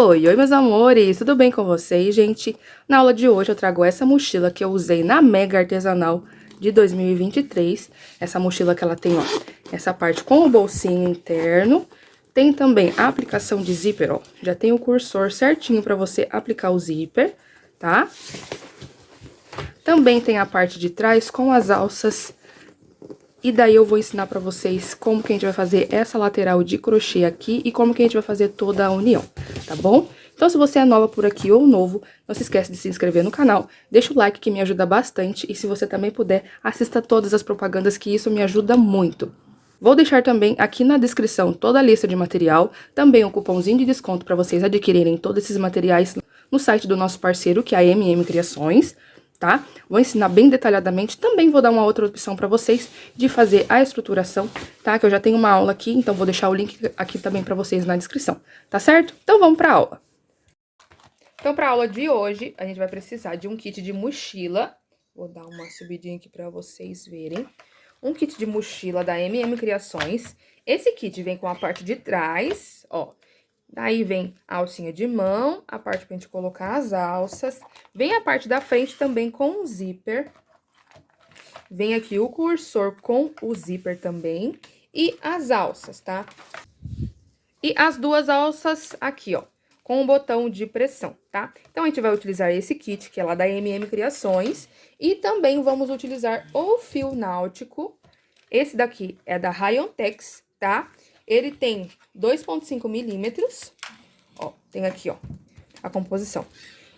Oi, meus amores, tudo bem com vocês, gente? Na aula de hoje eu trago essa mochila que eu usei na Mega Artesanal de 2023. Essa mochila que ela tem, ó, essa parte com o bolsinho interno. Tem também a aplicação de zíper, ó. Já tem o cursor certinho pra você aplicar o zíper, tá? Também tem a parte de trás com as alças. E daí eu vou ensinar pra vocês como que a gente vai fazer essa lateral de crochê aqui e como que a gente vai fazer toda a união, tá bom? Então, se você é nova por aqui ou novo, não se esquece de se inscrever no canal, deixa o like que me ajuda bastante e se você também puder, assista todas as propagandas que isso me ajuda muito. Vou deixar também aqui na descrição toda a lista de material, também um cupomzinho de desconto para vocês adquirirem todos esses materiais no site do nosso parceiro, que é a MM Criações, tá? Vou ensinar bem detalhadamente, também vou dar uma outra opção para vocês de fazer a estruturação, tá? Que eu já tenho uma aula aqui, então vou deixar o link aqui também para vocês na descrição, tá certo? Então vamos para a aula. Então, para a aula de hoje, a gente vai precisar de um kit de mochila. Vou dar uma subidinha aqui para vocês verem. Um kit de mochila da MM Criações. Esse kit vem com a parte de trás, ó. Daí vem a alcinha de mão, a parte pra gente colocar as alças. Vem a parte da frente também com o zíper. Vem aqui o cursor com o zíper também. E as alças, tá? E as duas alças aqui, ó, com o botão de pressão, tá? Então, a gente vai utilizar esse kit, que é lá da MM Criações. E também vamos utilizar o fio náutico. Esse daqui é da Rayon-Tex, tá? Ele tem 2,5 milímetros. Ó, tem aqui, ó, a composição.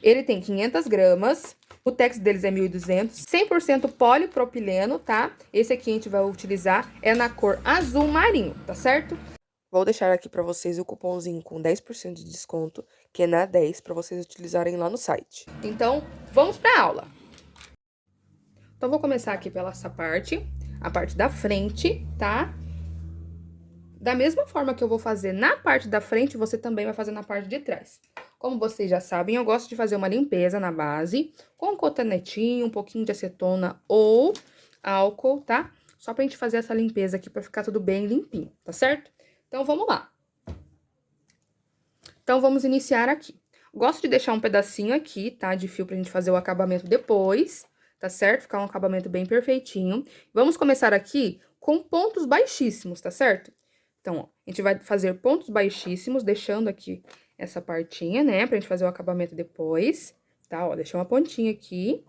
Ele tem 500 gramas. O tex deles é 1.200. 100% polipropileno, tá? Esse aqui a gente vai utilizar, é na cor azul marinho, tá certo? Vou deixar aqui pra vocês o cupomzinho com 10% de desconto, que é na 10, pra vocês utilizarem lá no site. Então, vamos pra aula. Então, vou começar aqui pela essa parte, a parte da frente, tá? Da mesma forma que eu vou fazer na parte da frente, você também vai fazer na parte de trás. Como vocês já sabem, eu gosto de fazer uma limpeza na base, com cotonetinho, um pouquinho de acetona ou álcool, tá? Só pra gente fazer essa limpeza aqui, pra ficar tudo bem limpinho, tá certo? Então, vamos lá. Então, vamos iniciar aqui. Gosto de deixar um pedacinho aqui, tá? De fio pra gente fazer o acabamento depois, tá certo? Ficar um acabamento bem perfeitinho. Vamos começar aqui com pontos baixíssimos, tá certo? Então, ó, a gente vai fazer pontos baixíssimos, deixando aqui essa partinha, né? Pra gente fazer o acabamento depois, tá? Ó, deixei uma pontinha aqui.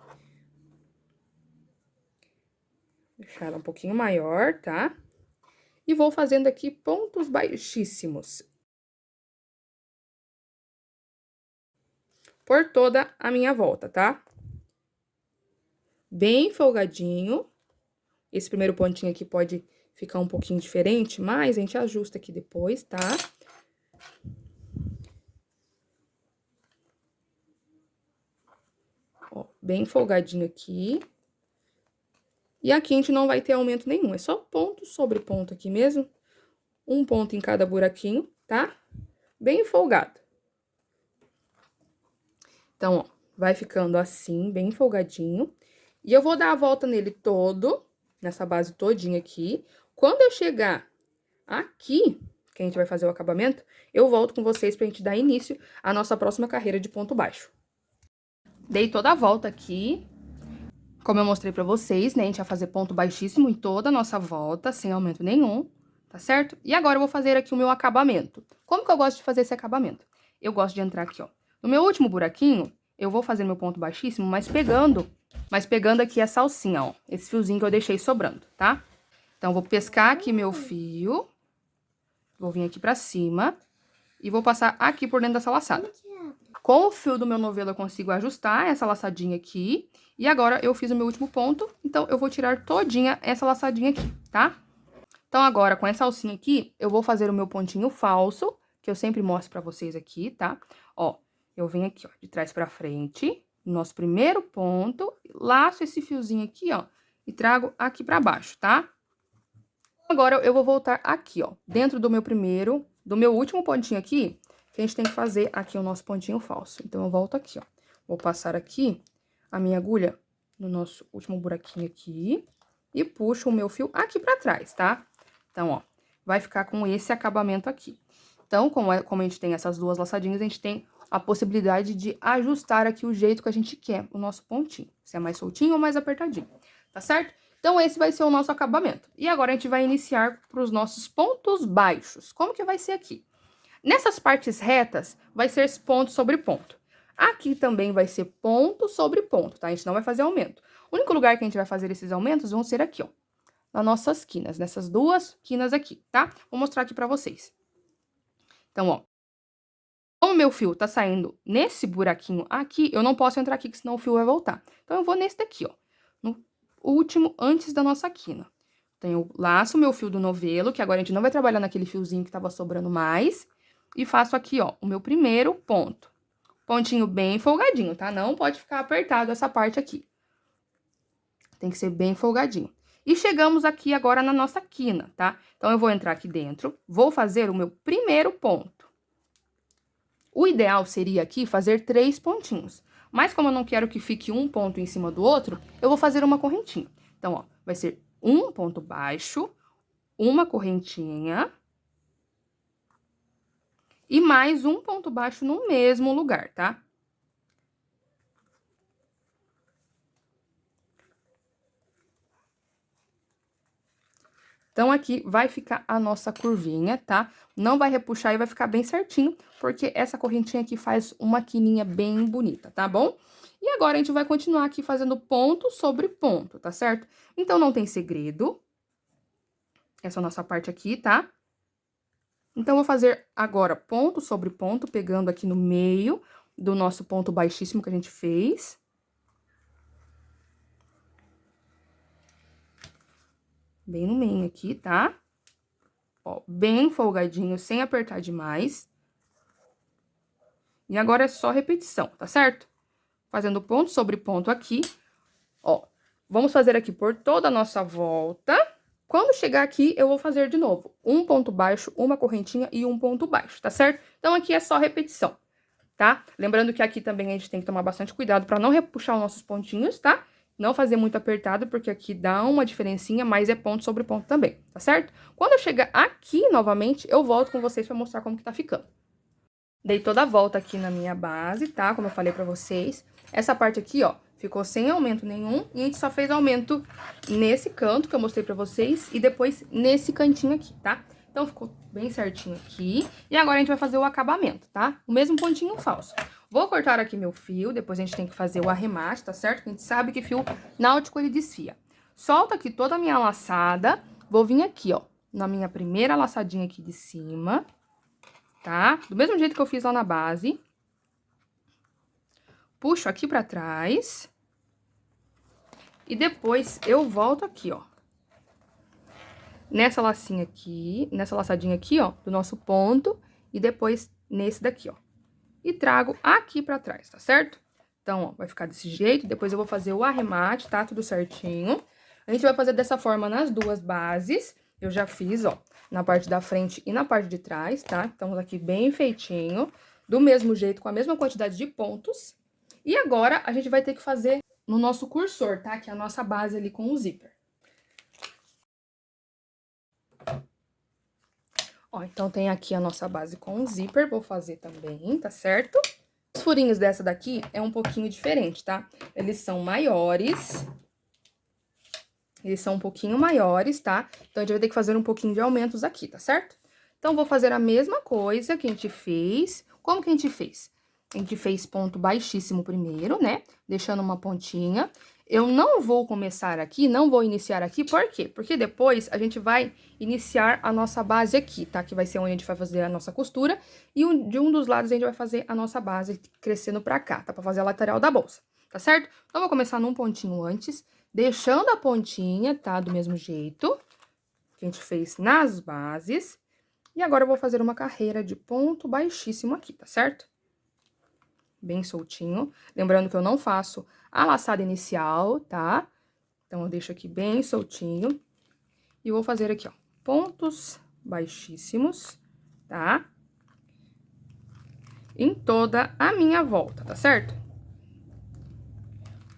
Deixar ela um pouquinho maior, tá? E vou fazendo aqui pontos baixíssimos. Por toda a minha volta, tá? Bem folgadinho. Esse primeiro pontinho aqui pode ficar um pouquinho diferente, mas a gente ajusta aqui depois, tá? Ó, bem folgadinho aqui. E aqui a gente não vai ter aumento nenhum, é só ponto sobre ponto aqui mesmo. Um ponto em cada buraquinho, tá? Bem folgado. Então, ó, vai ficando assim, bem folgadinho. E eu vou dar a volta nele todo, nessa base todinha aqui. Quando eu chegar aqui, que a gente vai fazer o acabamento, eu volto com vocês pra gente dar início à nossa próxima carreira de ponto baixo. Dei toda a volta aqui. Como eu mostrei pra vocês, né, a gente vai fazer ponto baixíssimo em toda a nossa volta, sem aumento nenhum, tá certo? E agora eu vou fazer aqui o meu acabamento. Como que eu gosto de fazer esse acabamento? Eu gosto de entrar aqui, ó. No meu último buraquinho, eu vou fazer meu ponto baixíssimo, mas pegando aqui essa alcinha, ó. Esse fiozinho que eu deixei sobrando, tá? Então, eu vou pescar aqui meu fio. Vou vir aqui pra cima. E vou passar aqui por dentro dessa laçada. Com o fio do meu novelo, eu consigo ajustar essa laçadinha aqui. E agora, eu fiz o meu último ponto, então, eu vou tirar todinha essa laçadinha aqui, tá? Então, agora, com essa alcinha aqui, eu vou fazer o meu pontinho falso, que eu sempre mostro pra vocês aqui, tá? Ó, eu venho aqui, ó, de trás pra frente, no nosso primeiro ponto, laço esse fiozinho aqui, ó, e trago aqui pra baixo, tá? Agora, eu vou voltar aqui, ó, dentro do meu último pontinho aqui, que a gente tem que fazer aqui o nosso pontinho falso. Então, eu volto aqui, ó. Vou passar aqui a minha agulha no nosso último buraquinho aqui e puxo o meu fio aqui pra trás, tá? Então, ó, vai ficar com esse acabamento aqui. Então, como a gente tem essas duas laçadinhas, a gente tem a possibilidade de ajustar aqui o jeito que a gente quer o nosso pontinho. Se é mais soltinho ou mais apertadinho, tá certo? Então, esse vai ser o nosso acabamento. E agora, a gente vai iniciar para os nossos pontos baixos. Como que vai ser aqui? Nessas partes retas, vai ser ponto sobre ponto. Aqui também vai ser ponto sobre ponto, tá? A gente não vai fazer aumento. O único lugar que a gente vai fazer esses aumentos vão ser aqui, ó. Nas nossas quinas, nessas duas quinas aqui, tá? Vou mostrar aqui pra vocês. Então, ó. Como o meu fio tá saindo nesse buraquinho aqui, eu não posso entrar aqui, que senão o fio vai voltar. Então, eu vou nesse daqui, ó. No último, antes da nossa quina. Então, eu laço o meu fio do novelo, que agora a gente não vai trabalhar naquele fiozinho que tava sobrando mais. E faço aqui, ó, o meu primeiro ponto. Pontinho bem folgadinho, tá? Não pode ficar apertado essa parte aqui. Tem que ser bem folgadinho. E chegamos aqui agora na nossa quina, tá? Então, eu vou entrar aqui dentro, vou fazer o meu primeiro ponto. O ideal seria aqui fazer 3 pontinhos. Mas como eu não quero que fique um ponto em cima do outro, eu vou fazer uma correntinha. Então, ó, vai ser um ponto baixo, uma correntinha e mais um ponto baixo no mesmo lugar, tá? Então, aqui vai ficar a nossa curvinha, tá? Não vai repuxar e vai ficar bem certinho, porque essa correntinha aqui faz uma quininha bem bonita, tá bom? E agora, a gente vai continuar aqui fazendo ponto sobre ponto, tá certo? Então, não tem segredo. Essa é a nossa parte aqui, tá? Então, vou fazer agora ponto sobre ponto, pegando aqui no meio do nosso ponto baixíssimo que a gente fez. Bem no meio aqui, tá? Ó, bem folgadinho, sem apertar demais. E agora é só repetição, tá certo? Fazendo ponto sobre ponto aqui. Ó, vamos fazer aqui por toda a nossa volta. Quando chegar aqui, eu vou fazer de novo. Um ponto baixo, uma correntinha e um ponto baixo, tá certo? Então, aqui é só repetição, tá? Lembrando que aqui também a gente tem que tomar bastante cuidado pra não repuxar os nossos pontinhos, tá? Não fazer muito apertado, porque aqui dá uma diferencinha, mas é ponto sobre ponto também, tá certo? Quando eu chegar aqui novamente, eu volto com vocês pra mostrar como que tá ficando. Dei toda a volta aqui na minha base, tá? Como eu falei pra vocês. Essa parte aqui, ó, ficou sem aumento nenhum. E a gente só fez aumento nesse canto que eu mostrei pra vocês. E depois nesse cantinho aqui, tá? Então, ficou bem certinho aqui. E agora a gente vai fazer o acabamento, tá? O mesmo pontinho falso. Vou cortar aqui meu fio, depois a gente tem que fazer o arremate, tá certo? A gente sabe que fio náutico ele desfia. Solto aqui toda a minha laçada. Vou vir aqui, ó, na minha primeira laçadinha aqui de cima, tá? Do mesmo jeito que eu fiz lá na base. Puxo aqui pra trás. E depois eu volto aqui, ó. Nessa lacinha aqui, nessa laçadinha aqui, ó, do nosso ponto. E depois nesse daqui, ó. E trago aqui pra trás, tá certo? Então, ó, vai ficar desse jeito. Depois eu vou fazer o arremate, tá? Tudo certinho. A gente vai fazer dessa forma nas duas bases. Eu já fiz, ó, na parte da frente e na parte de trás, tá? Então, aqui bem feitinho. Do mesmo jeito, com a mesma quantidade de pontos. E agora, a gente vai ter que fazer no nosso cursor, tá? Que é a nossa base ali com o zíper. Ó, então, tem aqui a nossa base com o zíper, vou fazer também, tá certo? Os furinhos dessa daqui é um pouquinho diferente, tá? Eles são maiores. Eles são um pouquinho maiores, tá? Então, a gente vai ter que fazer um pouquinho de aumentos aqui, tá certo? Então, vou fazer a mesma coisa que a gente fez. Como que a gente fez? A gente fez ponto baixíssimo primeiro, né? Deixando uma pontinha. Eu não vou começar aqui, não vou iniciar aqui, por quê? Porque depois a gente vai iniciar a nossa base aqui, tá? Que vai ser onde a gente vai fazer a nossa costura. E de um dos lados a gente vai fazer a nossa base crescendo pra cá, tá? Pra fazer a lateral da bolsa, tá certo? Então, eu vou começar num pontinho antes, deixando a pontinha, tá? Do mesmo jeito que a gente fez nas bases. E agora eu vou fazer uma carreira de ponto baixíssimo aqui, tá certo? Bem soltinho. Lembrando que eu não faço a laçada inicial, tá? Então, eu deixo aqui bem soltinho. E vou fazer aqui, ó, pontos baixíssimos, tá? Em toda a minha volta, tá certo?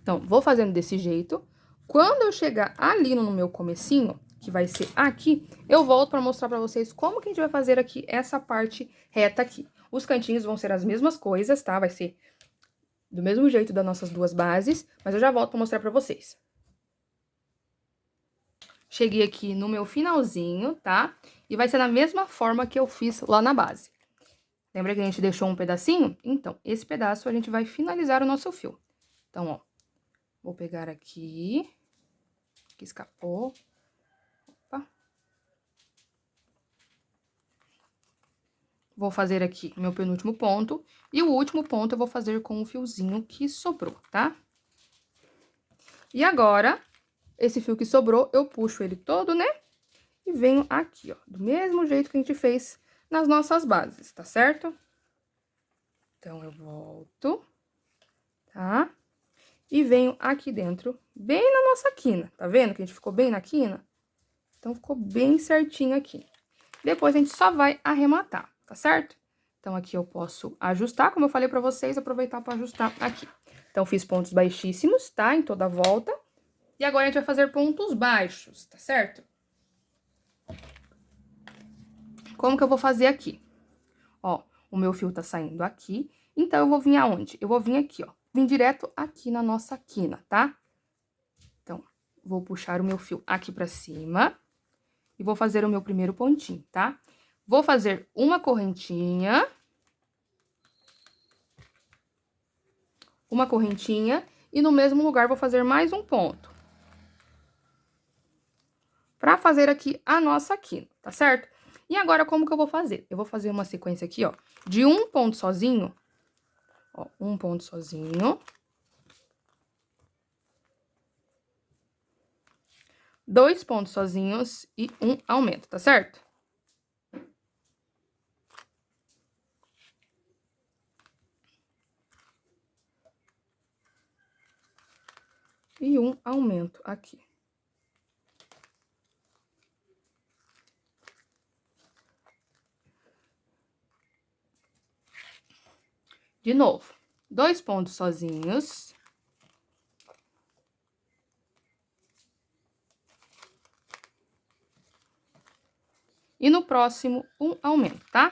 Então, vou fazendo desse jeito. Quando eu chegar ali no meu comecinho, que vai ser aqui, eu volto pra mostrar pra vocês como que a gente vai fazer aqui essa parte reta aqui. Os cantinhos vão ser as mesmas coisas, tá? Vai ser do mesmo jeito das nossas duas bases, mas eu já volto pra mostrar pra vocês. Cheguei aqui no meu finalzinho, tá? E vai ser da mesma forma que eu fiz lá na base. Lembra que a gente deixou um pedacinho? Então, esse pedaço a gente vai finalizar o nosso fio. Então, ó, vou pegar aqui, que escapou. Opa. Vou fazer aqui meu penúltimo ponto. E o último ponto eu vou fazer com o fiozinho que sobrou, tá? E agora, esse fio que sobrou, eu puxo ele todo, né? E venho aqui, ó, do mesmo jeito que a gente fez nas nossas bases, tá certo? Então, eu volto, tá? E venho aqui dentro, bem na nossa quina, tá vendo que a gente ficou bem na quina? Então, ficou bem certinho aqui. Depois, a gente só vai arrematar, tá certo? Então, aqui eu posso ajustar, como eu falei pra vocês, aproveitar pra ajustar aqui. Então, fiz pontos baixíssimos, tá? Em toda a volta. E agora, a gente vai fazer pontos baixos, tá certo? Como que eu vou fazer aqui? Ó, o meu fio tá saindo aqui, então eu vou vir aonde? Eu vou vir aqui, ó, vim direto aqui na nossa quina, tá? Então, vou puxar o meu fio aqui pra cima e vou fazer o meu primeiro pontinho, tá? Vou fazer uma correntinha. Uma correntinha e no mesmo lugar vou fazer mais um ponto. Pra fazer aqui a nossa quina, tá certo? E agora, como que eu vou fazer? Eu vou fazer uma sequência aqui, ó, de um ponto sozinho. Ó, um ponto sozinho. Dois pontos sozinhos e um aumento, tá certo? E um aumento aqui. De novo, dois pontos sozinhos. E no próximo, um aumento, tá?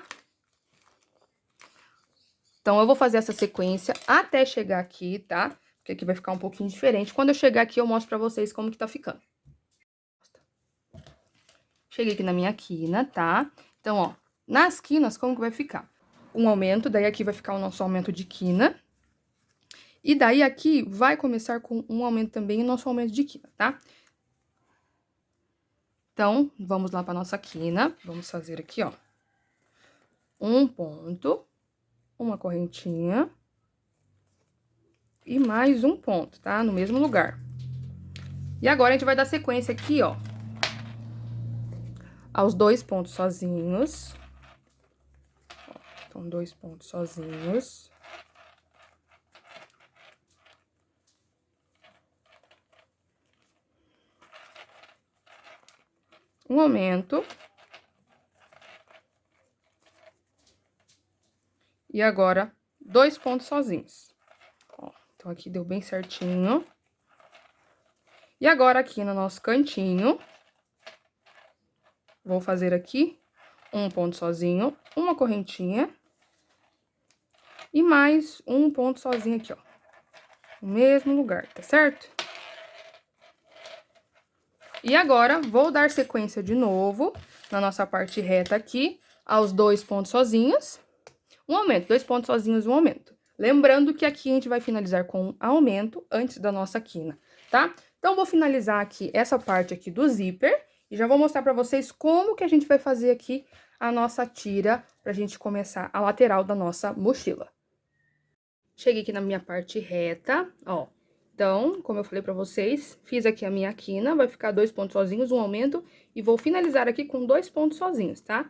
Então, eu vou fazer essa sequência até chegar aqui, tá? Porque aqui vai ficar um pouquinho diferente. Quando eu chegar aqui, eu mostro pra vocês como que tá ficando. Cheguei aqui na minha quina, tá? Então, ó, nas quinas, como que vai ficar? Um aumento, daí aqui vai ficar o nosso aumento de quina. E daí aqui vai começar com um aumento também, o nosso aumento de quina, tá? Então, vamos lá pra nossa quina. Vamos fazer aqui, ó, um ponto, uma correntinha e mais um ponto, tá? No mesmo lugar. E agora, a gente vai dar sequência aqui, ó, aos dois pontos sozinhos. Ó, então, dois pontos sozinhos. Um aumento. E agora, dois pontos sozinhos. Ó, então, aqui deu bem certinho. E agora, aqui no nosso cantinho, vou fazer aqui um ponto sozinho, uma correntinha. E mais um ponto sozinho aqui, ó. No mesmo lugar, tá certo? E agora, vou dar sequência de novo, na nossa parte reta aqui, aos dois pontos sozinhos. Um aumento, dois pontos sozinhos, um aumento. Lembrando que aqui a gente vai finalizar com um aumento antes da nossa quina, tá? Então, vou finalizar aqui essa parte aqui do zíper e já vou mostrar pra vocês como que a gente vai fazer aqui a nossa tira pra gente começar a lateral da nossa mochila. Cheguei aqui na minha parte reta, ó. Então, como eu falei pra vocês, fiz aqui a minha quina, vai ficar dois pontos sozinhos, um aumento, e vou finalizar aqui com dois pontos sozinhos, tá?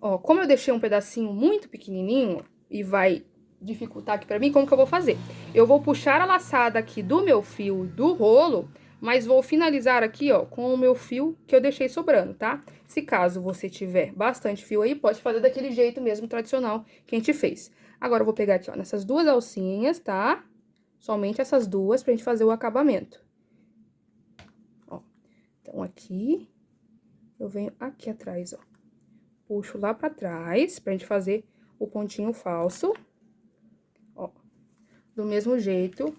Ó, como eu deixei um pedacinho muito pequenininho e vai dificultar aqui pra mim, como que eu vou fazer? Eu vou puxar a laçada aqui do meu fio do rolo, mas vou finalizar aqui, ó, com o meu fio que eu deixei sobrando, tá? Se caso você tiver bastante fio aí, pode fazer daquele jeito mesmo tradicional que a gente fez. Agora, eu vou pegar aqui, ó, nessas duas alcinhas, tá? Somente essas duas pra gente fazer o acabamento. Ó, Então, aqui, eu venho aqui atrás, ó. Puxo lá pra trás, pra gente fazer o pontinho falso. Ó, do mesmo jeito,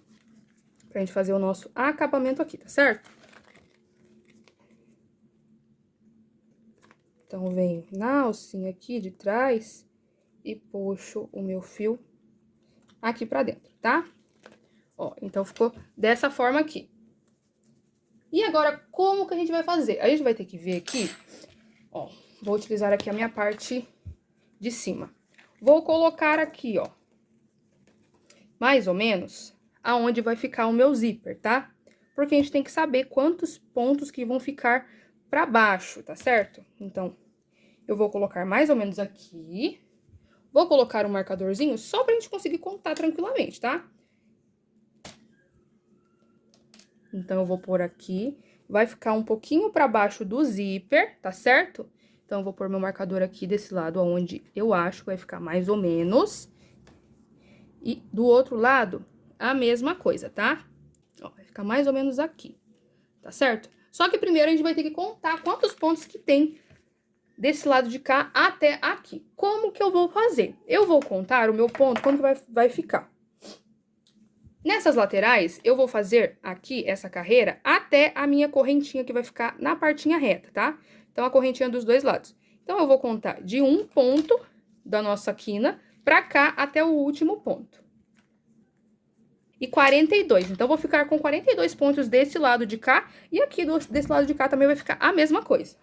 pra gente fazer o nosso acabamento aqui, tá certo? Então, venho na alcinha aqui de trás e puxo o meu fio aqui pra dentro, tá? Ó, então, ficou dessa forma aqui. E agora, como que a gente vai fazer? A gente vai ter que ver aqui, ó, vou utilizar aqui a minha parte de cima. Vou colocar aqui, ó, mais ou menos, aonde vai ficar o meu zíper, tá? Porque a gente tem que saber quantos pontos que vão ficar pra baixo, tá certo? Então, eu vou colocar mais ou menos aqui. Vou colocar um marcadorzinho só pra gente conseguir contar tranquilamente, tá? Então, eu vou pôr aqui. Vai ficar um pouquinho pra baixo do zíper, tá certo? Então, eu vou pôr meu marcador aqui desse lado, onde eu acho que vai ficar mais ou menos. E do outro lado, a mesma coisa, tá? Ó, vai ficar mais ou menos aqui, tá certo? Só que primeiro a gente vai ter que contar quantos pontos que tem desse lado de cá até aqui. Como que eu vou fazer? Eu vou contar o meu ponto, quanto vai ficar. Nessas laterais, eu vou fazer aqui essa carreira até a minha correntinha que vai ficar na partinha reta, tá? Então, a correntinha dos dois lados. Então, eu vou contar de um ponto da nossa quina pra cá até o último ponto. E 42. Então, eu vou ficar com 42 pontos desse lado de cá. E aqui desse lado de cá também vai ficar a mesma coisa.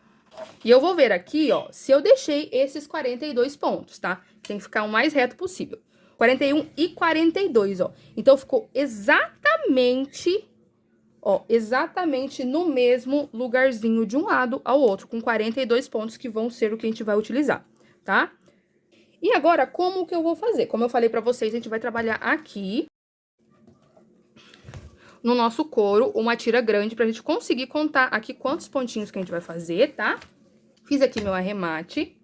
E eu vou ver aqui, ó, se eu deixei esses 42 pontos, tá? Tem que ficar o mais reto possível. 41 e 42, ó. Então, ficou exatamente, ó, exatamente no mesmo lugarzinho de um lado ao outro, com 42 pontos que vão ser o que a gente vai utilizar, tá? E agora, como que eu vou fazer? Como eu falei pra vocês, a gente vai trabalhar aqui no nosso couro uma tira grande pra gente conseguir contar aqui quantos pontinhos que a gente vai fazer, tá? Fiz aqui meu arremate,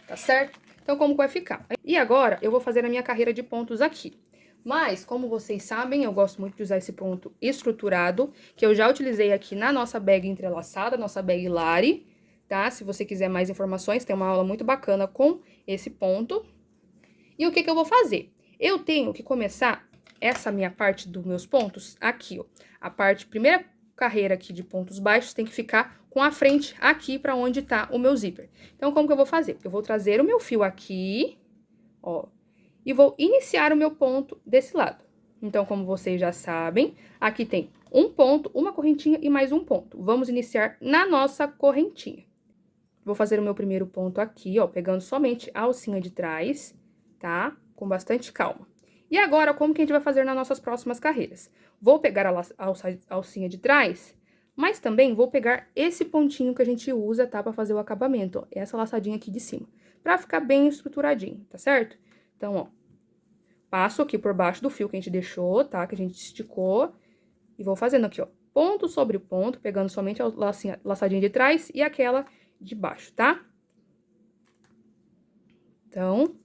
tá certo? Então, como que vai ficar? E agora, eu vou fazer a minha carreira de pontos aqui. Mas, como vocês sabem, eu gosto muito de usar esse ponto estruturado, que eu já utilizei aqui na nossa bag entrelaçada, nossa bag Lari, tá? Se você quiser mais informações, tem uma aula muito bacana com esse ponto. E o que que eu vou fazer? Eu tenho que começar essa minha parte dos meus pontos aqui, ó. A primeira carreira aqui de pontos baixos tem que ficar com a frente aqui pra onde tá o meu zíper. Então, como que eu vou fazer? Eu vou trazer o meu fio aqui, ó, e vou iniciar o meu ponto desse lado. Então, como vocês já sabem, aqui tem um ponto, uma correntinha e mais um ponto. Vamos iniciar na nossa correntinha. Vou fazer o meu primeiro ponto aqui, ó, pegando somente a alcinha de trás, tá? Com bastante calma. E agora, como que a gente vai fazer nas nossas próximas carreiras? Vou pegar a alcinha de trás, mas também vou pegar esse pontinho que a gente usa, tá? Pra fazer o acabamento, ó, essa laçadinha aqui de cima. Pra ficar bem estruturadinho, tá certo? Então, ó, passo aqui por baixo do fio que a gente deixou, tá? Que a gente esticou. E vou fazendo aqui, ó, ponto sobre ponto, pegando somente a laçadinha de trás e aquela de baixo, tá? Então,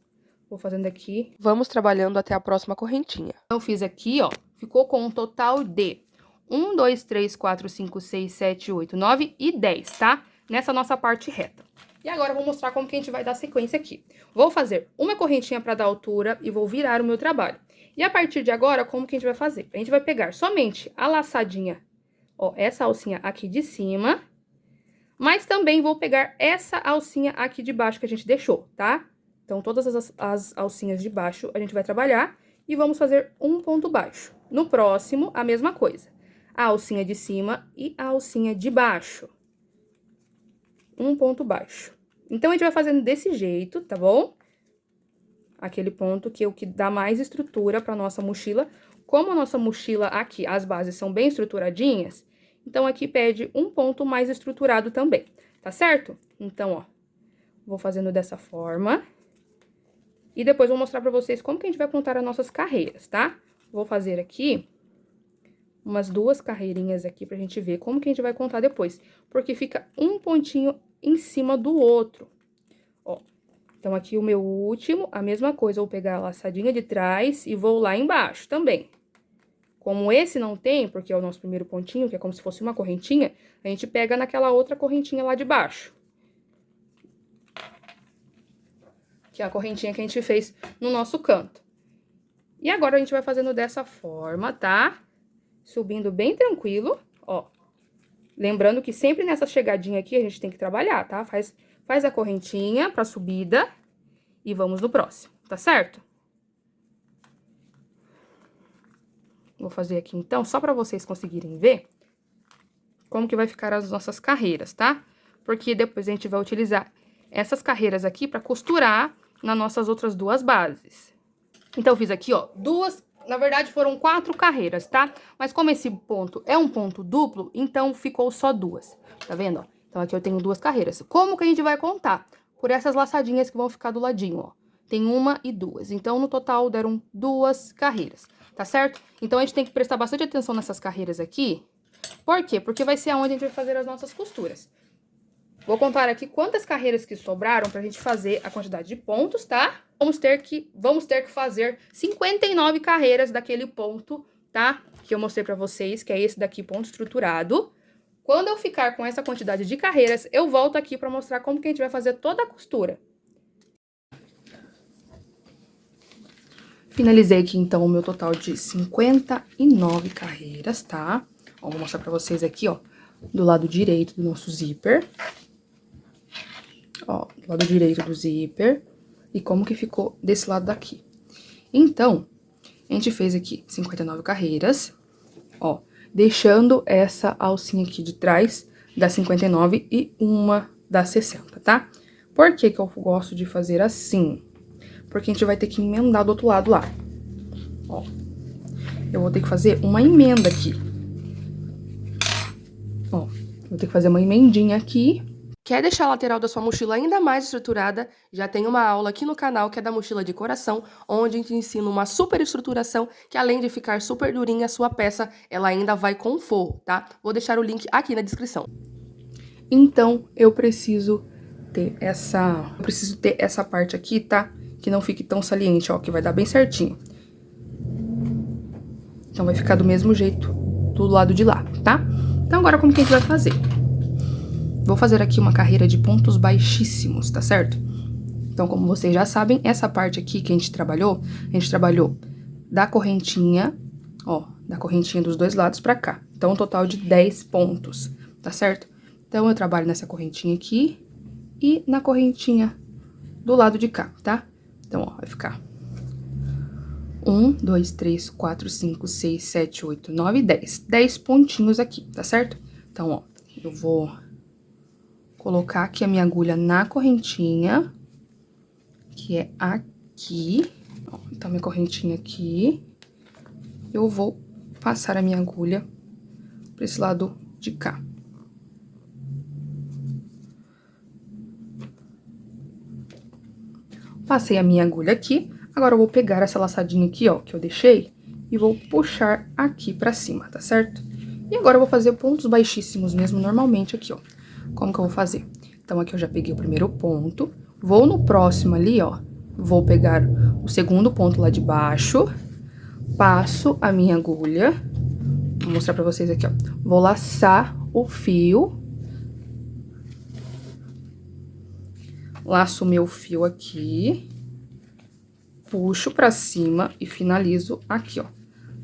vou fazendo aqui. Vamos trabalhando até a próxima correntinha. Eu fiz aqui, ó, ficou com um total de 1, 2, 3, 4, 5, 6, 7, 8, 9 e 10, tá? Nessa nossa parte reta. E agora, eu vou mostrar como que a gente vai dar sequência aqui. Vou fazer uma correntinha pra dar altura e vou virar o meu trabalho. E a partir de agora, como que a gente vai fazer? A gente vai pegar somente a laçadinha, ó, essa alcinha aqui de cima, mas também vou pegar essa alcinha aqui de baixo que a gente deixou, tá? Então, todas as alcinhas de baixo a gente vai trabalhar e vamos fazer um ponto baixo. No próximo, a mesma coisa. A alcinha de cima e a alcinha de baixo. Um ponto baixo. Então, a gente vai fazendo desse jeito, tá bom? Aquele ponto que é o que dá mais estrutura pra nossa mochila. Como a nossa mochila aqui, as bases são bem estruturadinhas, então, aqui pede um ponto mais estruturado também, tá certo? Então, ó, vou fazendo dessa forma. E depois vou mostrar pra vocês como que a gente vai contar as nossas carreiras, tá? Vou fazer aqui umas 2 carreirinhas aqui pra gente ver como que a gente vai contar depois. Porque fica um pontinho em cima do outro, ó. Então, aqui o meu último, a mesma coisa, vou pegar a laçadinha de trás e vou lá embaixo também. Como esse não tem, porque é o nosso primeiro pontinho, que é como se fosse uma correntinha, a gente pega naquela outra correntinha lá de baixo. Que é a correntinha que a gente fez no nosso canto. E agora a gente vai fazendo dessa forma, tá? Subindo bem tranquilo, ó. Lembrando que sempre nessa chegadinha aqui a gente tem que trabalhar, tá? Faz a correntinha pra subida e vamos no próximo, tá certo? Vou fazer aqui então, só pra vocês conseguirem ver como que vai ficar as nossas carreiras, tá? Porque depois a gente vai utilizar essas carreiras aqui pra costurar nas nossas outras duas bases. Então, eu fiz aqui, ó, na verdade foram 4 carreiras, tá? Mas como esse ponto é um ponto duplo, então ficou só 2, tá vendo, ó? Então, aqui eu tenho 2 carreiras. Como que a gente vai contar? Por essas laçadinhas que vão ficar do ladinho, ó. Tem 1 e 2. Então, no total, deram 2 carreiras, tá certo? Então, a gente tem que prestar bastante atenção nessas carreiras aqui. Por quê? Porque vai ser aonde a gente vai fazer as nossas costuras. Vou contar aqui quantas carreiras que sobraram pra gente fazer a quantidade de pontos, tá? Vamos ter que fazer 59 carreiras daquele ponto, tá? Que eu mostrei pra vocês, que é esse daqui, ponto estruturado. Quando eu ficar com essa quantidade de carreiras, eu volto aqui pra mostrar como que a gente vai fazer toda a costura. Finalizei aqui, então, o meu total de 59 carreiras, tá? Ó, vou mostrar pra vocês aqui, ó, do lado direito do nosso zíper. Ó, do lado direito do zíper, e como que ficou desse lado daqui. Então, a gente fez aqui 59 carreiras, ó, deixando essa alcinha aqui de trás das 59 e uma das 60, tá? Por que que eu gosto de fazer assim? Porque a gente vai ter que emendar do outro lado lá, ó. Eu vou ter que fazer uma emenda aqui. Ó, vou ter que fazer uma emendinha aqui. Quer deixar a lateral da sua mochila ainda mais estruturada? Já tem uma aula aqui no canal que é da mochila de coração, onde a gente ensina uma super estruturação que além de ficar super durinha a sua peça, ela ainda vai com forro, tá? Vou deixar o link aqui na descrição. Então, eu preciso ter essa parte aqui, tá? Que não fique tão saliente, ó, que vai dar bem certinho. Então, vai ficar do mesmo jeito do lado de lá, tá? Então, agora como que a gente vai fazer? Vou fazer aqui uma carreira de pontos baixíssimos, tá certo? Então, como vocês já sabem, essa parte aqui que a gente trabalhou da correntinha, ó, da correntinha dos dois lados pra cá. Então, um total de 10 pontos, tá certo? Então, eu trabalho nessa correntinha aqui e na correntinha do lado de cá, tá? Então, ó, vai ficar 1, 2, 3, 4, 5, 6, 7, 8, 9, 10. 10 pontinhos aqui, tá certo? Então, ó, eu vou colocar aqui a minha agulha na correntinha, que é aqui. Ó, então, minha correntinha aqui. Eu vou passar a minha agulha pra esse lado de cá. Passei a minha agulha aqui. Agora, eu vou pegar essa laçadinha aqui, ó, que eu deixei, e vou puxar aqui pra cima, tá certo? E agora, eu vou fazer pontos baixíssimos mesmo, normalmente aqui, ó. Como que eu vou fazer? Então, aqui eu já peguei o primeiro ponto, vou no próximo ali, ó, vou pegar o segundo ponto lá de baixo, passo a minha agulha, vou mostrar pra vocês aqui, ó, vou laçar o fio, laço o meu fio aqui, puxo pra cima e finalizo aqui, ó,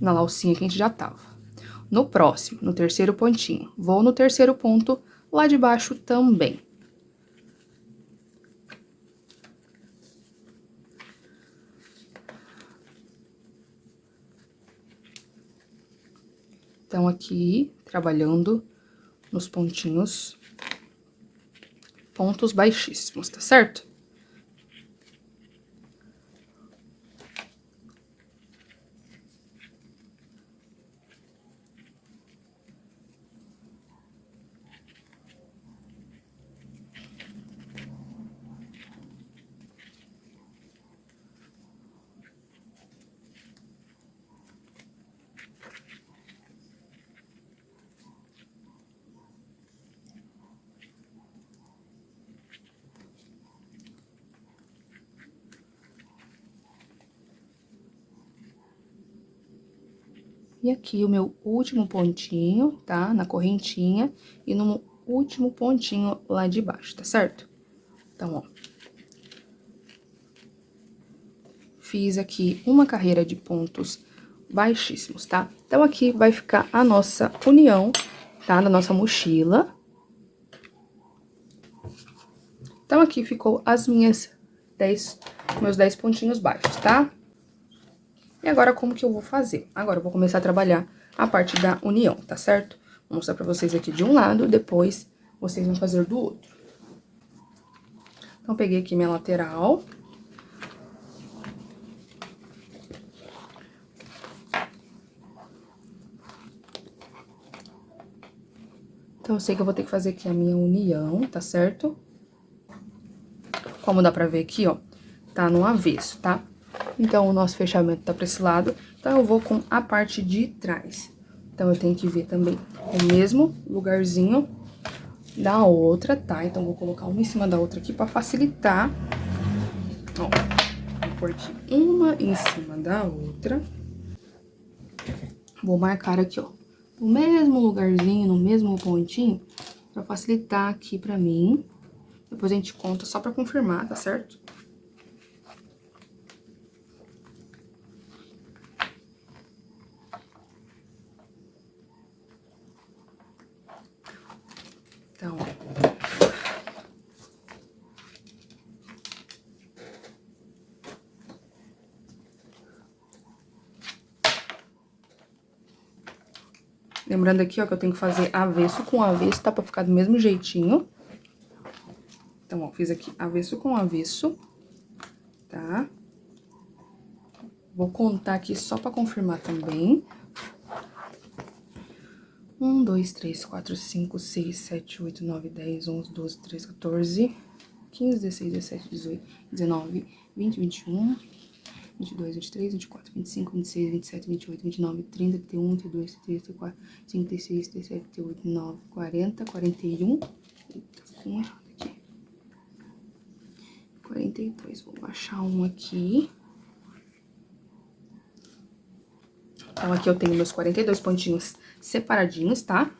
na alcinha que a gente já tava. No próximo, no terceiro pontinho, vou no terceiro ponto lá de baixo também. Então, aqui, trabalhando nos pontinhos, pontos baixíssimos, tá certo? E aqui o meu último pontinho, tá? Na correntinha e no último pontinho lá de baixo, tá certo? Então, ó. Fiz aqui uma carreira de pontos baixíssimos, tá? Então, aqui vai ficar a nossa união, tá? Da nossa mochila. Então, aqui ficou as minhas meus 10 pontinhos baixos, tá? E agora, como que eu vou fazer? Agora, eu vou começar a trabalhar a parte da união, tá certo? Vou mostrar pra vocês aqui de um lado, depois vocês vão fazer do outro. Então, peguei aqui minha lateral. Então, eu sei que eu vou ter que fazer aqui a minha união, tá certo? Como dá pra ver aqui, ó, tá no avesso, tá? Então, o nosso fechamento tá pra esse lado, então eu vou com a parte de trás. Então, eu tenho que ver também o mesmo lugarzinho da outra, tá? Então, vou colocar uma em cima da outra aqui pra facilitar. Ó, vou pôr aqui uma em cima da outra. Vou marcar aqui, ó, no mesmo lugarzinho, no mesmo pontinho, pra facilitar aqui pra mim. Depois a gente conta só pra confirmar, tá certo? Então, lembrando aqui, ó, que eu tenho que fazer avesso com avesso, tá? Pra ficar do mesmo jeitinho. Então, ó, fiz aqui avesso com avesso, tá? Vou contar aqui só pra confirmar também. 1, 2, 3, 4, 5, 6, 7, 8, 9, 10, 11, 12, 13, 14, 15, 16, 17, 18, 19, 20, 21, 22, 23, 24, 25, 26, 27, 28, 29, 30, 31, 32, 33, 34, 36, 37, 38, 39, 40, 41. Eita, ficou errado aqui. 42, vou baixar um aqui. Então, aqui eu tenho meus 42 pontinhos separadinhos, tá?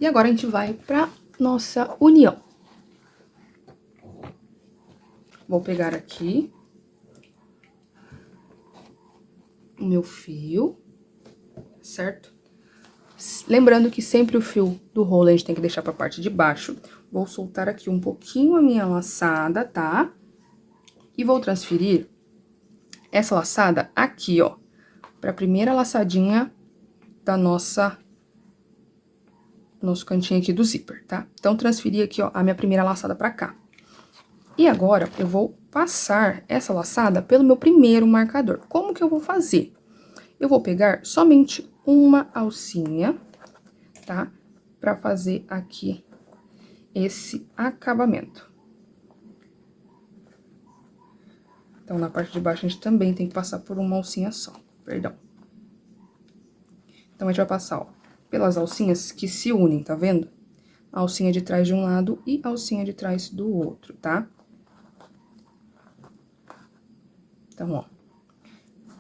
E agora a gente vai pra nossa união. Vou pegar aqui o meu fio, certo? Lembrando que sempre o fio do rolo a gente tem que deixar pra parte de baixo. Vou soltar aqui um pouquinho a minha laçada, tá? E vou transferir essa laçada aqui, ó, pra primeira laçadinha da nosso cantinho aqui do zíper, tá? Então, transferi aqui, ó, a minha primeira laçada pra cá. E agora, eu vou passar essa laçada pelo meu primeiro marcador. Como que eu vou fazer? Eu vou pegar somente uma alcinha, tá? Pra fazer aqui esse acabamento. Então, na parte de baixo, a gente também tem que passar por uma alcinha só, perdão. Então, a gente vai passar, ó, pelas alcinhas que se unem, tá vendo? A alcinha de trás de um lado e a alcinha de trás do outro, tá? Então, ó,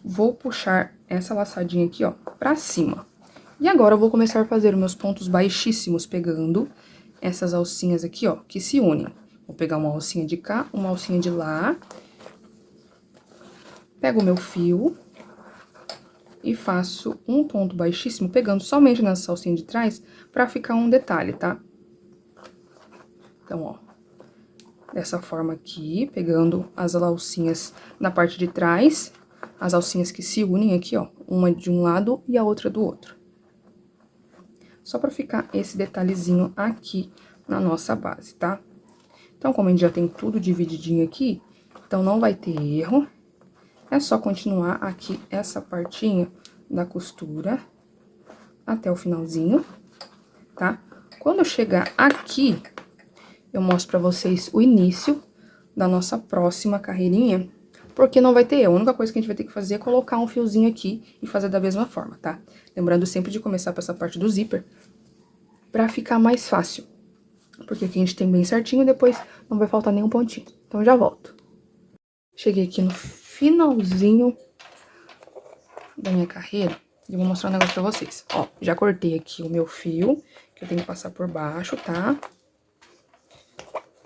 vou puxar essa laçadinha aqui, ó, pra cima. E agora, eu vou começar a fazer os meus pontos baixíssimos, pegando essas alcinhas aqui, ó, que se unem. Vou pegar uma alcinha de cá, uma alcinha de lá. Pego o meu fio e faço um ponto baixíssimo, pegando somente nessa alcinha de trás, pra ficar um detalhe, tá? Então, ó, dessa forma aqui, pegando as alcinhas na parte de trás, as alcinhas que se unem aqui, ó, uma de um lado e a outra do outro. Só pra ficar esse detalhezinho aqui na nossa base, tá? Então, como a gente já tem tudo divididinho aqui, então não vai ter erro. É só continuar aqui essa partinha da costura até o finalzinho, tá? Quando eu chegar aqui, eu mostro pra vocês o início da nossa próxima carreirinha, porque não vai ter erro. A única coisa que a gente vai ter que fazer é colocar um fiozinho aqui e fazer da mesma forma, tá? Lembrando sempre de começar por essa parte do zíper, pra ficar mais fácil. Porque aqui a gente tem bem certinho e depois não vai faltar nenhum pontinho. Então, eu já volto. Cheguei aqui no finalzinho da minha carreira. E eu vou mostrar um negócio pra vocês. Ó, já cortei aqui o meu fio, que eu tenho que passar por baixo, tá?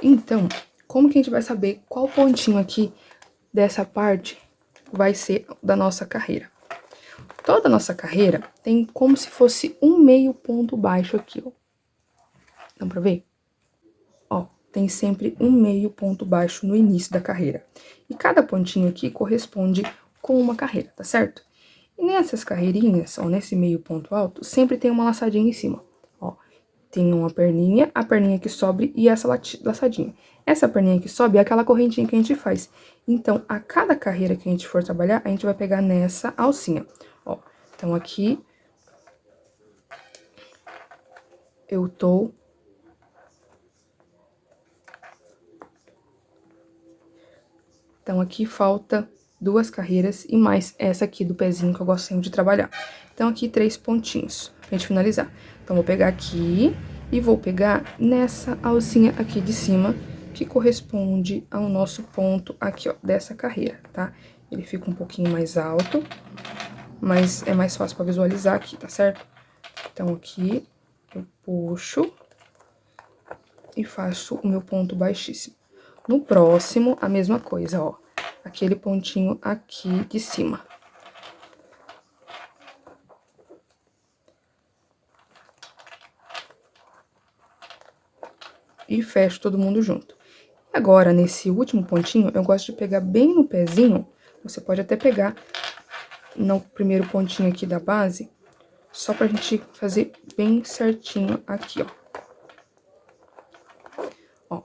Então, como que a gente vai saber qual pontinho aqui dessa parte vai ser da nossa carreira? Toda a nossa carreira tem como se fosse um meio ponto baixo aqui, ó. Dá pra ver? Ó, tem sempre um meio ponto baixo no início da carreira. E cada pontinho aqui corresponde com uma carreira, tá certo? E nessas carreirinhas, ó, nesse meio ponto alto, sempre tem uma laçadinha em cima. Ó, tem uma perninha, a perninha que sobe e essa laçadinha. Essa perninha que sobe é aquela correntinha que a gente faz. Então, a cada carreira que a gente for trabalhar, a gente vai pegar nessa alcinha. Ó, então aqui eu tô... Então, aqui falta 2 carreiras e mais essa aqui do pezinho que eu gosto sempre de trabalhar. Então, aqui 3 pontinhos pra gente finalizar. Então, vou pegar aqui e vou pegar nessa alcinha aqui de cima, que corresponde ao nosso ponto aqui, ó, dessa carreira, tá? Ele fica um pouquinho mais alto, mas é mais fácil pra visualizar aqui, tá certo? Então, aqui eu puxo e faço o meu ponto baixíssimo. No próximo, a mesma coisa, ó. Aquele pontinho aqui de cima. E fecho todo mundo junto. Agora, nesse último pontinho, eu gosto de pegar bem no pezinho. Você pode até pegar no primeiro pontinho aqui da base, só pra gente fazer bem certinho aqui, ó. Ó.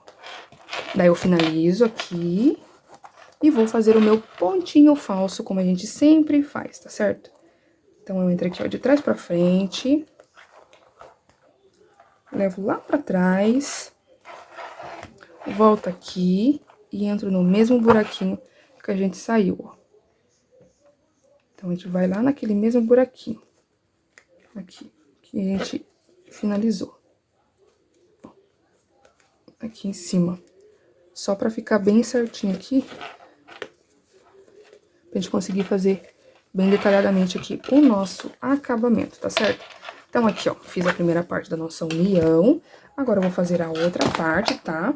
Daí eu finalizo aqui e vou fazer o meu pontinho falso, como a gente sempre faz, tá certo? Então, eu entro aqui, ó, de trás pra frente, levo lá pra trás, volto aqui e entro no mesmo buraquinho que a gente saiu, ó. Então, a gente vai lá naquele mesmo buraquinho, aqui, que a gente finalizou. Aqui em cima. Só pra ficar bem certinho aqui, pra gente conseguir fazer bem detalhadamente aqui o nosso acabamento, tá certo? Então, aqui, ó, fiz a primeira parte da nossa união, agora eu vou fazer a outra parte, tá?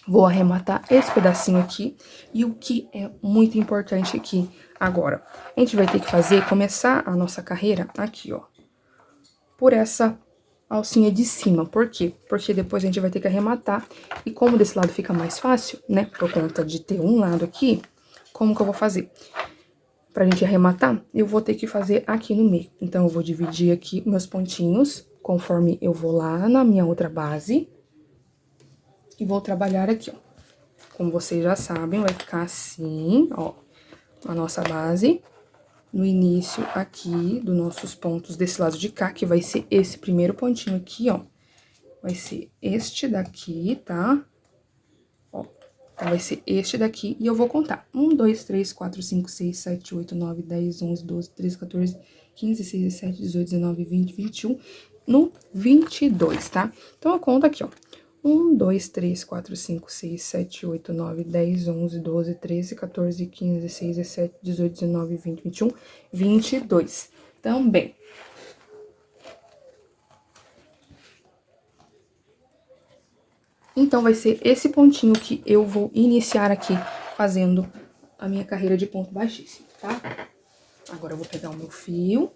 Vou arrematar esse pedacinho aqui, e o que é muito importante aqui agora, a gente vai ter que começar a nossa carreira aqui, ó, por essa alcinha de cima. Por quê? Porque depois a gente vai ter que arrematar, e como desse lado fica mais fácil, né, por conta de ter um lado aqui, como que eu vou fazer? Pra gente arrematar, eu vou ter que fazer aqui no meio. Então, eu vou dividir aqui meus pontinhos, conforme eu vou lá na minha outra base. E vou trabalhar aqui, ó. Como vocês já sabem, vai ficar assim, ó, a nossa base. No início aqui dos nossos pontos desse lado de cá, que vai ser esse primeiro pontinho aqui, ó. Vai ser este daqui, tá? Ó, então, vai ser este daqui, e eu vou contar. 1, 2, 3, 4, 5, 6, 7, 8, 9, 10, 11, 12, 13, 14, 15, 16, 17, 18, 19, 20, 21, no 22, tá? Então, eu conto aqui, ó. 1, 2, 3, 4, 5, 6, 7, 8, 9, 10, 11, 12, 13, 14, 15, 16, 17, 18, 19, 20, 21, 22. Também. Então, vai ser esse pontinho que eu vou iniciar aqui, fazendo a minha carreira de ponto baixíssimo, tá? Agora, eu vou pegar o meu fio.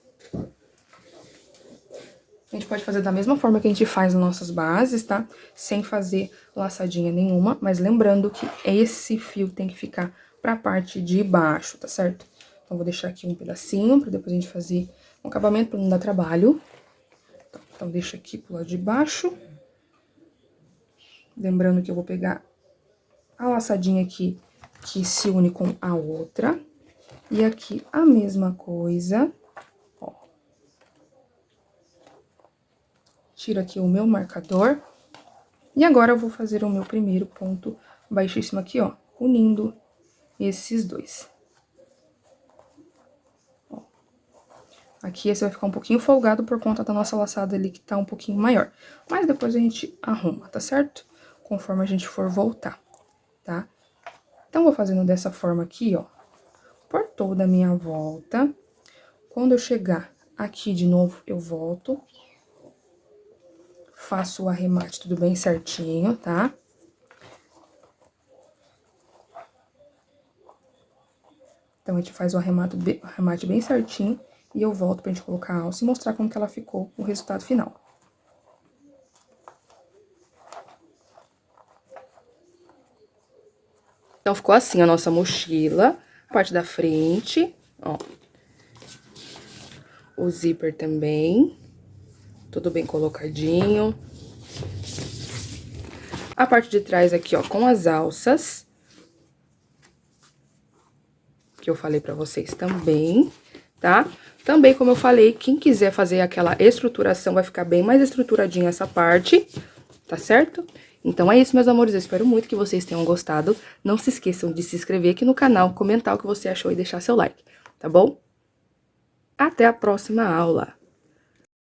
A gente pode fazer da mesma forma que a gente faz nas nossas bases, tá? Sem fazer laçadinha nenhuma, mas lembrando que esse fio tem que ficar pra parte de baixo, tá certo? Então, vou deixar aqui um pedacinho pra depois a gente fazer um acabamento pra não dar trabalho. Então, deixa aqui pro lado de baixo. Lembrando que eu vou pegar a laçadinha aqui que se une com a outra. E aqui a mesma coisa, ó. Tiro aqui o meu marcador. E agora eu vou fazer o meu primeiro ponto baixíssimo aqui, ó, unindo esses dois. Ó. Aqui esse vai ficar um pouquinho folgado por conta da nossa laçada ali que tá um pouquinho maior. Mas depois a gente arruma, tá certo? Conforme a gente for voltar, tá? Então, vou fazendo dessa forma aqui, ó, por toda a minha volta. Quando eu chegar aqui de novo, eu volto. Faço o arremate tudo bem certinho, tá? Então, a gente faz o arremate bem certinho e eu volto pra gente colocar a alça e mostrar como que ela ficou, o resultado final. Então, ficou assim a nossa mochila, a parte da frente, ó. O zíper também, tudo bem colocadinho. A parte de trás aqui, ó, com as alças, que eu falei pra vocês também, tá? Também, como eu falei, quem quiser fazer aquela estruturação, vai ficar bem mais estruturadinha essa parte, tá certo? Então é isso, meus amores, eu espero muito que vocês tenham gostado. Não se esqueçam de se inscrever aqui no canal, comentar o que você achou e deixar seu like, tá bom? Até a próxima aula!